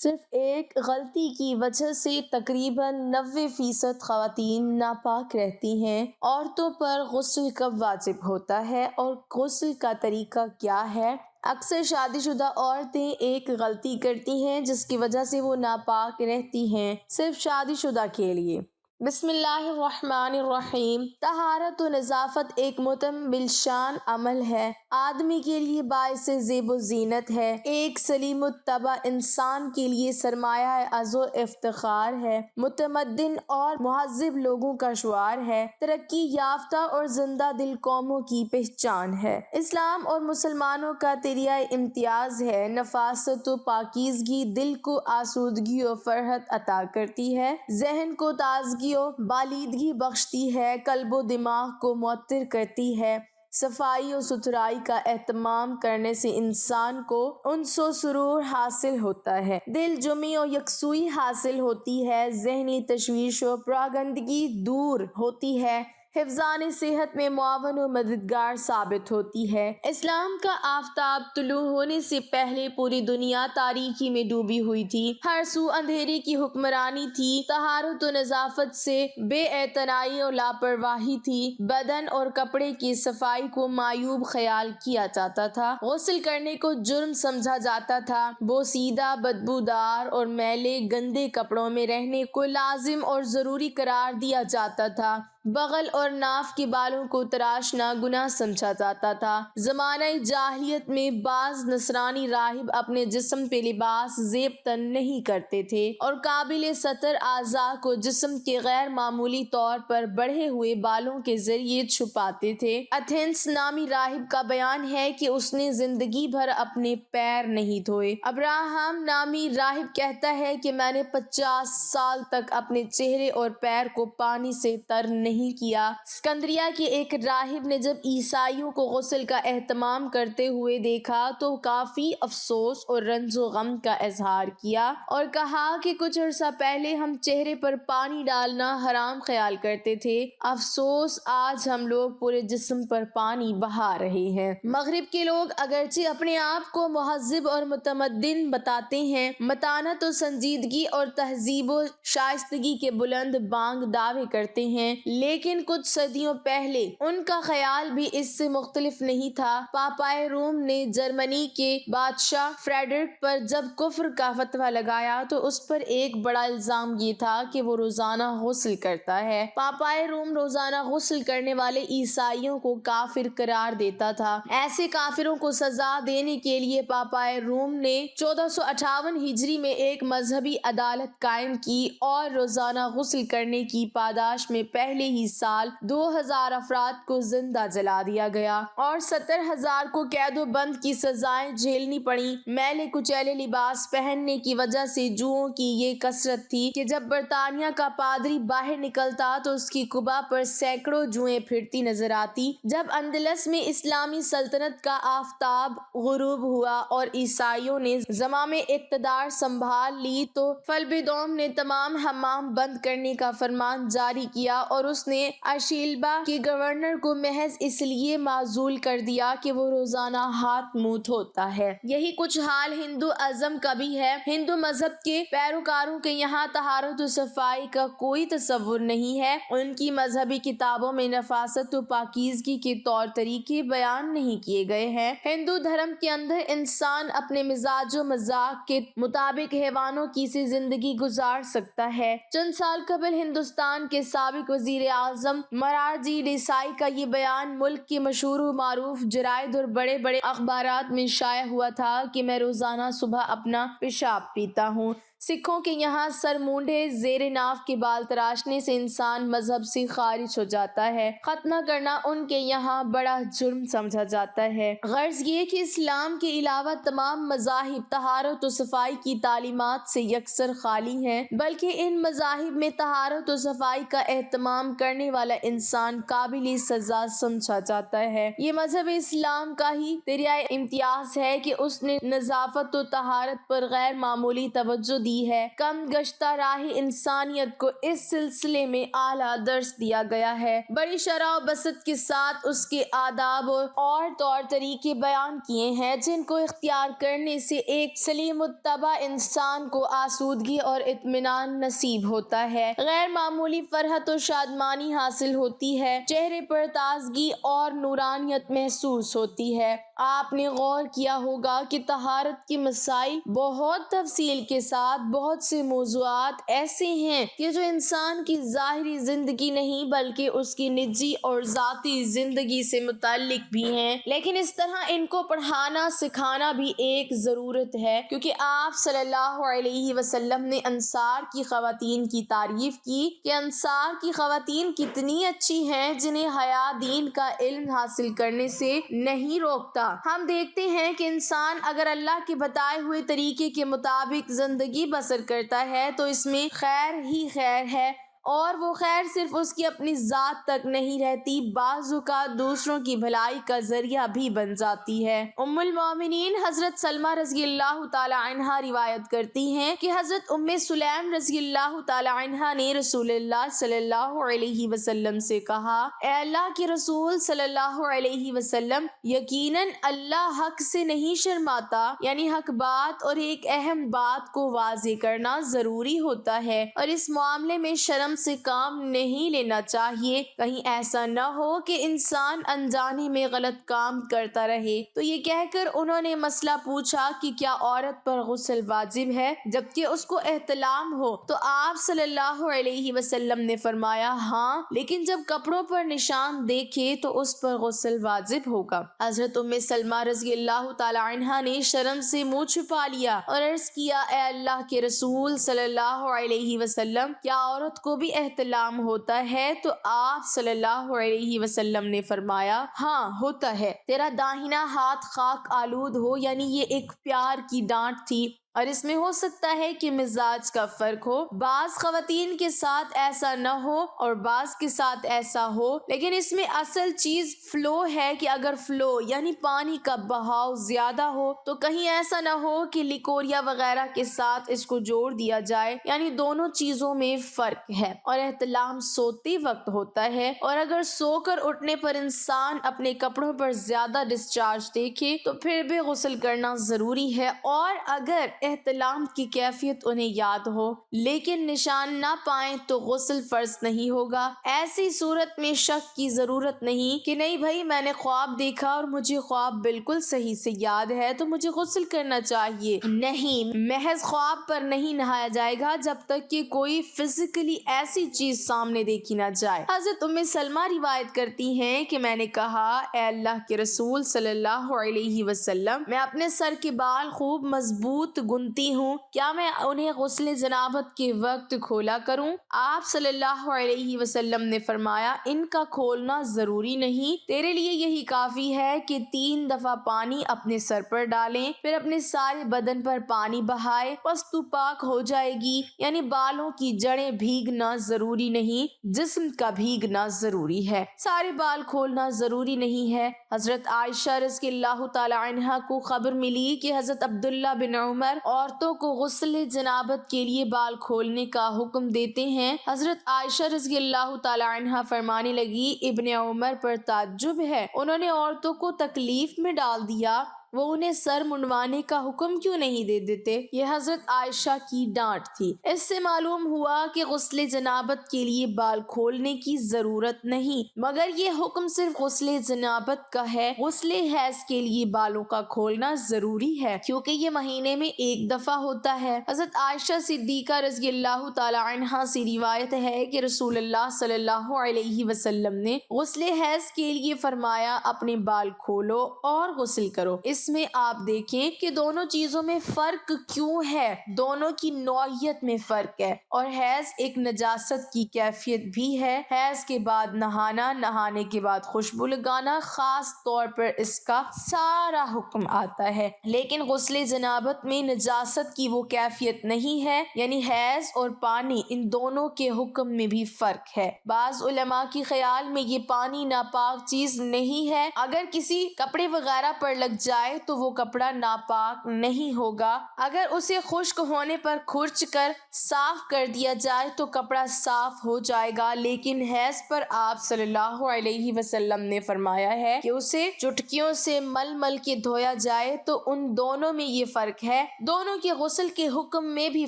صرف ایک غلطی کی وجہ سے تقریباً 90% خواتین ناپاک رہتی ہیں۔ عورتوں پر غسل کب واجب ہوتا ہے اور غسل کا طریقہ کیا ہے؟ اکثر شادی شدہ عورتیں ایک غلطی کرتی ہیں جس کی وجہ سے وہ ناپاک رہتی ہیں، صرف شادی شدہ کے لیے۔ بسم اللہ الرحمن الرحیم۔ طہارت و نظافت ایک متم بالشان عمل ہے، آدمی کے لیے باعث زیب و زینت ہے، ایک سلیم الطبع انسان کے لیے سرمایہ عز و افتخار ہے، متمدن اور مہذب لوگوں کا شعار ہے، ترقی یافتہ اور زندہ دل قوموں کی پہچان ہے۔ اسلام اور مسلمانوں کا ذریعہ امتیاز ہے۔ نفاست و پاکیزگی دل کو آسودگی و فرحت عطا کرتی ہے، ذہن کو تازگی و بالیدگی بخشتی ہے، قلب و دماغ کو معطر کرتی ہے۔ صفائی و ستھرائی کا اہتمام کرنے سے انسان کو انس و سرور حاصل ہوتا ہے، دل جمعی و یکسوئی حاصل ہوتی ہے، ذہنی تشویش و پراگندگی دور ہوتی ہے، حفظان صحت میں معاون و مددگار ثابت ہوتی ہے۔ اسلام کا آفتاب طلوع ہونے سے پہلے پوری دنیا تاریکی میں ڈوبی ہوئی تھی، ہر سو اندھیرے کی حکمرانی تھی، طہارت و نظافت سے بے اعتنائی و لاپرواہی تھی، بدن اور کپڑے کی صفائی کو معیوب خیال کیا جاتا تھا، غسل کرنے کو جرم سمجھا جاتا تھا، بوسیدہ، بدبودار اور میلے گندے کپڑوں میں رہنے کو لازم اور ضروری قرار دیا جاتا تھا، بغل اور ناف کے بالوں کو تراشنا گناہ سمجھا جاتا تھا۔ زمانہ جاہلیت میں بعض نصرانی راہب اپنے جسم پہ لباس زیب تن نہیں کرتے تھے اور قابل ستر اعضاء کو جسم کے غیر معمولی طور پر بڑھے ہوئے بالوں کے ذریعے چھپاتے تھے۔ اتھینس نامی راہب کا بیان ہے کہ اس نے زندگی بھر اپنے پیر نہیں دھوئے۔ ابراہم نامی راہب کہتا ہے کہ میں نے 50 سال تک اپنے چہرے اور پیر کو پانی سے تر نہیں کیا۔ اسکندریہ کے ایک راہب نے جب عیسائیوں کو غسل کا اہتمام کرتے ہوئے دیکھا تو کافی افسوس اور رنج و غم کا اظہار کیا اور کہا کہ کچھ عرصہ پہلے ہم چہرے پر پانی ڈالنا حرام خیال کرتے تھے، افسوس آج ہم لوگ پورے جسم پر پانی بہا رہے ہیں۔ مغرب کے لوگ اگرچہ اپنے آپ کو مہذب اور متمدن بتاتے ہیں، متانت و سنجیدگی اور تہذیب و شائستگی کے بلند بانگ دعوے کرتے ہیں، لیکن کچھ صدیوں پہلے ان کا خیال بھی اس سے مختلف نہیں تھا۔ پاپائے روم نے جرمنی کے بادشاہ فریڈرک پر جب کفر کا فتویٰ لگایا تو اس پر ایک بڑا الزام یہ تھا کہ وہ روزانہ غسل کرتا ہے۔ پاپائے روم روزانہ غسل کرنے والے عیسائیوں کو کافر قرار دیتا تھا۔ ایسے کافروں کو سزا دینے کے لیے پاپائے روم نے 1458 ہجری میں ایک مذہبی عدالت قائم کی اور روزانہ غسل کرنے کی پاداش میں پہلے ہی سال 2000 افراد کو زندہ جلا دیا گیا اور 70,000 کو قید و بند کی سزائیں جھیلنی پڑیں۔ میلے کچیلے لباس پہننے کی وجہ سے جوؤں کی یہ کثرت تھی کہ جب برطانیہ کا پادری باہر نکلتا تو اس کی قبا پر سینکڑوں جوئیں پھرتی نظر آتی۔ جب اندلس میں اسلامی سلطنت کا آفتاب غروب ہوا اور عیسائیوں نے زمام اقتدار سنبھال لی تو فلبیدوم نے تمام حمام بند کرنے کا فرمان جاری کیا اور اس نے اشیلبا کے گورنر کو محض اس لیے معزول کر دیا کہ وہ روزانہ ہاتھ منہ دھوتا ہے۔ یہی کچھ حال ہندو ازم کا بھی ہے۔ ہندو مذہب کے پیروکاروں کے یہاں طہارت و صفائی کا کوئی تصور نہیں ہے، ان کی مذہبی کتابوں میں نفاست و پاکیزگی کے طور طریقے بیان نہیں کیے گئے ہیں۔ ہندو دھرم کے اندر انسان اپنے مزاج و مذاق کے مطابق حیوانوں کی سی زندگی گزار سکتا ہے۔ چند سال قبل ہندوستان کے سابق وزیر اعظم مرارجی دیسائی کا یہ بیان ملک کے مشہور و معروف جرائد اور بڑے بڑے اخبارات میں شائع ہوا تھا کہ میں روزانہ صبح اپنا پیشاب پیتا ہوں۔ سکھوں کے یہاں سر مونڈھے زیر ناف کے بال تراشنے سے انسان مذہب سے خارج ہو جاتا ہے، ختنہ کرنا ان کے یہاں بڑا جرم سمجھا جاتا ہے۔ غرض یہ کہ اسلام کے علاوہ تمام مذاہب طہارت و صفائی کی تعلیمات سے یکسر خالی ہیں، بلکہ ان مذاہب میں طہارت و صفائی کا اہتمام کرنے والا انسان قابل سزا سمجھا جاتا ہے۔ یہ مذہب اسلام کا ہی دریائے امتیاز ہے کہ اس نے نظافت و طہارت پر غیر معمولی توجہ دی ہے۔ کم گشتہ راہ انسانیت کو اس سلسلے میں اعلیٰ درس دیا گیا ہے۔ بڑی شرح و بسط کے ساتھ اس کے آداب اور طور طریقے بیان کیے ہیں جن کو اختیار کرنے سے ایک سلیم الطبع انسان کو آسودگی اور اطمینان نصیب ہوتا ہے، غیر معمولی فرحت و شادمانی حاصل ہوتی ہے، چہرے پر تازگی اور نورانیت محسوس ہوتی ہے۔ آپ نے غور کیا ہوگا کہ طہارت کے مسائل بہت تفصیل کے ساتھ بہت سے موضوعات ایسے ہیں کہ جو انسان کی ظاہری زندگی نہیں بلکہ اس کی نجی اور ذاتی زندگی سے متعلق بھی ہیں، لیکن اس طرح ان کو پڑھانا سکھانا بھی ایک ضرورت ہے، کیونکہ آپ صلی اللہ علیہ وسلم نے انصار کی خواتین کی تعریف کی کہ انصار کی خواتین کتنی اچھی ہیں جنہیں حیا دین کا علم حاصل کرنے سے نہیں روکتا۔ ہم دیکھتے ہیں کہ انسان اگر اللہ کے بتائے ہوئے طریقے کے مطابق زندگی بسر کرتا ہے تو اس میں خیر ہی خیر ہے، اور وہ خیر صرف اس کی اپنی ذات تک نہیں رہتی، بعض اوقات دوسروں کی بھلائی کا ذریعہ بھی بن جاتی ہے۔ ام المومنین حضرت سلمہ رضی اللہ تعالی عنہا روایت کرتی ہیں کہ حضرت ام سلیم رضی اللہ تعالی عنہا نے رسول اللہ صلی اللہ علیہ وسلم سے کہا، اے اللہ کے رسول صلی اللہ علیہ وسلم، یقیناً اللہ حق سے نہیں شرماتا، یعنی حق بات اور ایک اہم بات کو واضح کرنا ضروری ہوتا ہے، اور اس معاملے میں شرم سے کام نہیں لینا چاہیے، کہیں ایسا نہ ہو کہ انسان انجانے میں غلط کام کرتا رہے۔ تو یہ کہہ کر انہوں نے مسئلہ پوچھا کہ کیا عورت پر غسل واجب ہے جبکہ اس کو احتلام ہو؟ تو آپ صلی اللہ علیہ وسلم نے فرمایا، ہاں، لیکن جب کپڑوں پر نشان دیکھے تو اس پر غسل واجب ہوگا۔ حضرت ام سلمہ رضی اللہ تعالی عنہا نے شرم سے منہ چھپا لیا اور عرض کیا، اے اللہ کے رسول صلی اللہ علیہ وسلم، کیا عورت کو بھی احتلام ہوتا ہے؟ تو آپ صلی اللہ علیہ وسلم نے فرمایا، ہاں ہوتا ہے، تیرا داہنا ہاتھ خاک آلود ہو، یعنی یہ ایک پیار کی ڈانٹ تھی، اور اس میں ہو سکتا ہے کہ مزاج کا فرق ہو، بعض خواتین کے ساتھ ایسا نہ ہو اور بعض کے ساتھ ایسا ہو، لیکن اس میں اصل چیز فلو ہے کہ اگر فلو یعنی پانی کا بہاؤ زیادہ ہو تو کہیں ایسا نہ ہو کہ لیکوریا وغیرہ کے ساتھ اس کو جوڑ دیا جائے، یعنی دونوں چیزوں میں فرق ہے، اور احتلام سوتے وقت ہوتا ہے، اور اگر سو کر اٹھنے پر انسان اپنے کپڑوں پر زیادہ ڈسچارج دیکھے تو پھر بھی غسل کرنا ضروری ہے، اور اگر احتلام کی کیفیت انہیں یاد ہو لیکن نشان نہ پائیں تو غسل فرض نہیں ہوگا۔ ایسی صورت میں شک کی ضرورت نہیں کہ نہیں بھائی میں نے خواب دیکھا اور مجھے خواب بالکل صحیح سے یاد ہے تو مجھے غسل کرنا چاہیے، نہیں، محض خواب پر نہیں نہایا جائے گا جب تک کہ کوئی فزیکلی ایسی چیز سامنے دیکھی نہ جائے۔ حضرت ام سلمہ روایت کرتی ہیں کہ میں نے کہا، اے اللہ کے رسول صلی اللہ علیہ وسلم، میں اپنے سر کے بال خوب مضبوط گنتی ہوں، کیا میں انہیں غسل جنابت کے وقت کھولا کروں؟ آپ صلی اللہ علیہ وسلم نے فرمایا، ان کا کھولنا ضروری نہیں، تیرے لیے یہی کافی ہے کہ 3 دفعہ پانی اپنے سر پر ڈالیں، پھر اپنے سارے بدن پر پانی بہائے، پس تو پاک ہو جائے گی، یعنی بالوں کی جڑیں بھیگنا ضروری نہیں، جسم کا بھیگنا ضروری ہے، سارے بال کھولنا ضروری نہیں ہے۔ حضرت عائشہ رضی اللہ تعالی عنہا کو خبر ملی کہ حضرت عبداللہ بن عمر عورتوں کو غسل جنابت کے لیے بال کھولنے کا حکم دیتے ہیں۔ حضرت عائشہ رضی اللہ تعالی عنہا فرمانے لگی، ابن عمر پر تعجب ہے، انہوں نے عورتوں کو تکلیف میں ڈال دیا، وہ انہیں سر منڈوانے کا حکم کیوں نہیں دے دیتے؟ یہ حضرت عائشہ کی ڈانٹ تھی۔ اس سے معلوم ہوا کہ غسل جنابت کے لیے بال کھولنے کی ضرورت نہیں، مگر یہ حکم صرف غسل جنابت کا ہے، غسل حیض کے لیے بالوں کا کھولنا ضروری ہے کیونکہ یہ مہینے میں 1 دفعہ ہوتا ہے۔ حضرت عائشہ صدیقہ رضی اللہ تعالی عنہا سے روایت ہے کہ رسول اللہ صلی اللہ علیہ وسلم نے غسل حیض کے لیے فرمایا، اپنے بال کھولو اور غسل کرو، اس اس میں آپ دیکھیں کہ دونوں چیزوں میں فرق کیوں ہے، دونوں کی نوعیت میں فرق ہے۔ اور حیض ایک نجاست کی کیفیت بھی ہے۔ حیض کے بعد نہانا، نہانے کے بعد خوشبو لگانا، خاص طور پر اس کا سارا حکم آتا ہے، لیکن غسل جنابت میں نجاست کی وہ کیفیت نہیں ہے، یعنی حیض اور پانی ان دونوں کے حکم میں بھی فرق ہے۔ بعض علماء کی خیال میں یہ پانی ناپاک چیز نہیں ہے، اگر کسی کپڑے وغیرہ پر لگ جائے تو وہ کپڑا ناپاک نہیں ہوگا، اگر اسے خشک ہونے پر کھرچ کر صاف کر دیا جائے تو کپڑا صاف ہو جائے گا، لیکن حیض پر آپ صلی اللہ علیہ وسلم نے فرمایا ہے کہ اسے چٹکیوں سے مل مل کے دھویا جائے، تو ان دونوں میں یہ فرق ہے، دونوں کے غسل کے حکم میں بھی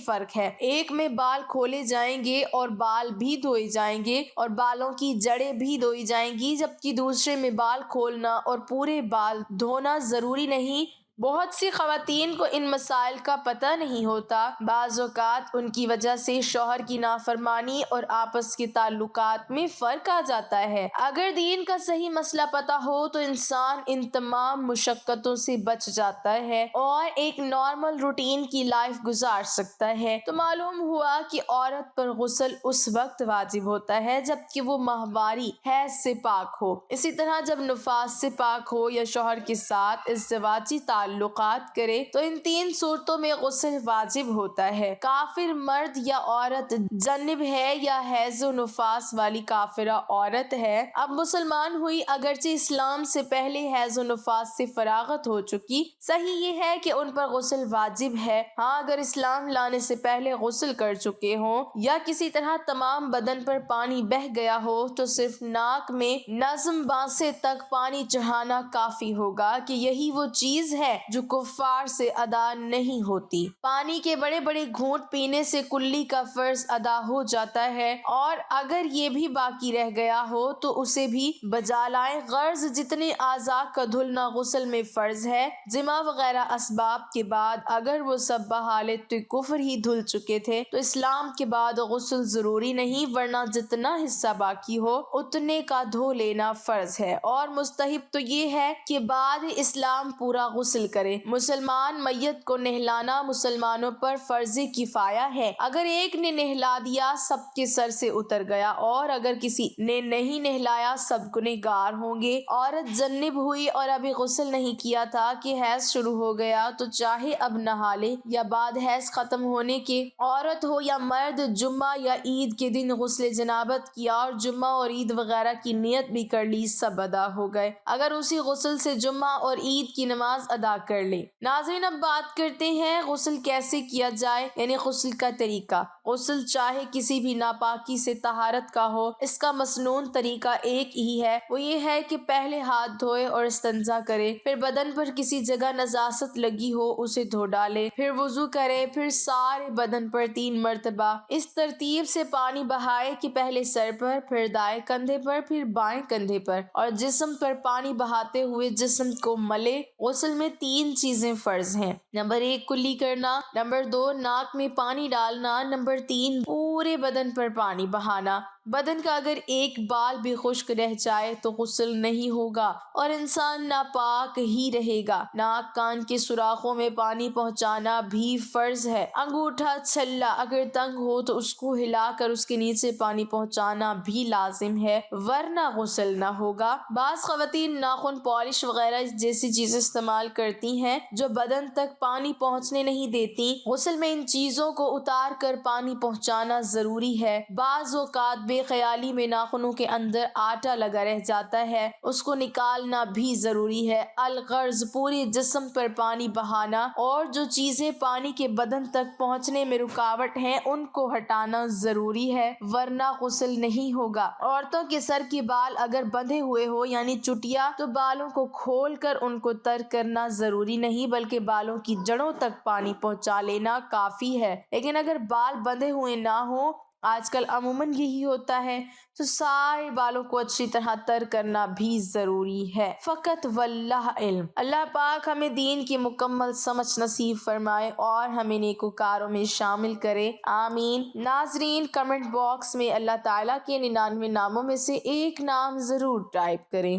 فرق ہے۔ ایک میں بال کھولے جائیں گے اور بال بھی دھوئے جائیں گے اور بالوں کی جڑیں بھی دھوئی جائیں گی، جبکہ دوسرے میں بال کھولنا اور پورے بال دھونا ضروری نہیں۔ بہت سی خواتین کو ان مسائل کا پتہ نہیں ہوتا، بعض اوقات ان کی وجہ سے شوہر کی نافرمانی اور آپس کے تعلقات میں فرق آ جاتا ہے۔ اگر دین کا صحیح مسئلہ پتہ ہو تو انسان ان تمام مشقتوں سے بچ جاتا ہے اور ایک نارمل روٹین کی لائف گزار سکتا ہے۔ تو معلوم ہوا کہ عورت پر غسل اس وقت واجب ہوتا ہے جبکہ وہ ماہواری حیض سے پاک ہو، اسی طرح جب نفاس سے پاک ہو یا شوہر کے ساتھ ازدواجی تعلقات کرے تو ان تین صورتوں میں غسل واجب ہوتا ہے۔ کافر مرد یا عورت جنب ہے یا حیض و نفاس والی کافرہ عورت ہے، اب مسلمان ہوئی، اگرچہ اسلام سے پہلے حیض و نفاس سے فراغت ہو چکی، صحیح یہ ہے کہ ان پر غسل واجب ہے۔ ہاں، اگر اسلام لانے سے پہلے غسل کر چکے ہوں یا کسی طرح تمام بدن پر پانی بہہ گیا ہو تو صرف ناک میں نظم باندھے تک پانی چڑھانا کافی ہوگا کہ یہی وہ چیز ہے جو کفار سے ادا نہیں ہوتی۔ پانی کے بڑے بڑے گھونٹ پینے سے کلی کا فرض ادا ہو جاتا ہے، اور اگر یہ بھی باقی رہ گیا ہو تو اسے بھی بجا لائیں۔ غرض جتنے اعضاء کا دھلنا غسل میں فرض ہے، جماع وغیرہ اسباب کے بعد اگر وہ سب بحالت کفر ہی دھل چکے تھے تو اسلام کے بعد غسل ضروری نہیں، ورنہ جتنا حصہ باقی ہو اتنے کا دھو لینا فرض ہے، اور مستحب تو یہ ہے کہ بعد اسلام پورا غسل کرے۔ مسلمان میت کو نہلانا مسلمانوں پر فرض کفایہ ہے، اگر ایک نے نہلا دیا سب کے سر سے اتر گیا، اور اگر کسی نے نہیں نہلایا سب گنہگار ہوں گے۔ عورت جنب ہوئی اور ابھی غسل نہیں کیا تھا کہ حیض شروع ہو گیا تو چاہے اب نہا لے یا بعد حیض ختم ہونے کے، عورت ہو یا مرد، جمعہ یا عید کے دن غسل جنابت کیا اور جمعہ اور عید وغیرہ کی نیت بھی کر لی، سب ادا ہو گئے، اگر اسی غسل سے جمعہ اور عید کی نماز ادا کر لے۔ ناظرین، اب بات کرتے ہیں غسل کیسے کیا جائے، یعنی غسل کا طریقہ۔ غسل چاہے کسی بھی ناپاکی سے طہارت کا ہو، اس کا مسنون طریقہ ایک ہی ہے، وہ یہ ہے کہ پہلے ہاتھ دھوئے اور استنجا کرے، پھر بدن پر کسی جگہ نجاست لگی ہو اسے دھو ڈالے، پھر وضو کرے، پھر سارے بدن پر 3 مرتبہ اس ترتیب سے پانی بہائے کہ پہلے سر پر، پھر دائیں کندھے پر، پھر بائیں کندھے پر، اور جسم پر پانی بہاتے ہوئے جسم کو ملے۔ غسل میں 3 چیزیں فرض ہیں: نمبر 1 کلی کرنا، نمبر 2 ناک میں پانی ڈالنا، نمبر 3 پورے بدن پر پانی بہانا۔ بدن کا اگر ایک بال بھی خشک رہ جائے تو غسل نہیں ہوگا اور انسان ناپاک ہی رہے گا۔ ناک کان کے سوراخوں میں پانی پہنچانا بھی فرض ہے۔ انگوٹھا چھلا اگر تنگ ہو تو اس کو ہلا کر اس کے نیچے پانی پہنچانا بھی لازم ہے، ورنہ غسل نہ ہوگا۔ بعض خواتین ناخن پالش وغیرہ جیسی چیزیں استعمال کرتی ہیں جو بدن تک پانی پہنچنے نہیں دیتی، غسل میں ان چیزوں کو اتار کر پانی پہنچانا ضروری ہے۔ بعض اوقات بے خیالی میں ناخنوں کے اندر آٹا لگا رہ جاتا ہے، اس کو نکالنا بھی ضروری ہے۔ الغرض پورے جسم پر پانی بہانا اور جو چیزیں پانی کے بدن تک پہنچنے میں رکاوٹ ہیں ان کو ہٹانا ضروری ہے، ورنہ غسل نہیں ہوگا۔ عورتوں کے سر کے بال اگر بندھے ہوئے ہو یعنی چٹیا، تو بالوں کو کھول کر ان کو تر کرنا ضروری نہیں بلکہ بالوں کی جڑوں تک پانی پہنچا لینا کافی ہے۔ لیکن اگر بال بندھے ہوئے نہ ہوں، آج کل عموماً یہی ہوتا ہے، تو سارے بالوں کو اچھی طرح تر کرنا بھی ضروری ہے۔ فقط واللہ علم۔ اللہ پاک ہمیں دین کی مکمل سمجھ نصیب فرمائے اور ہمیں نیکوکاروں میں شامل کرے، آمین۔ ناظرین، کمنٹ باکس میں اللہ تعالیٰ کے 99 ناموں میں سے ایک نام ضرور ٹائپ کریں۔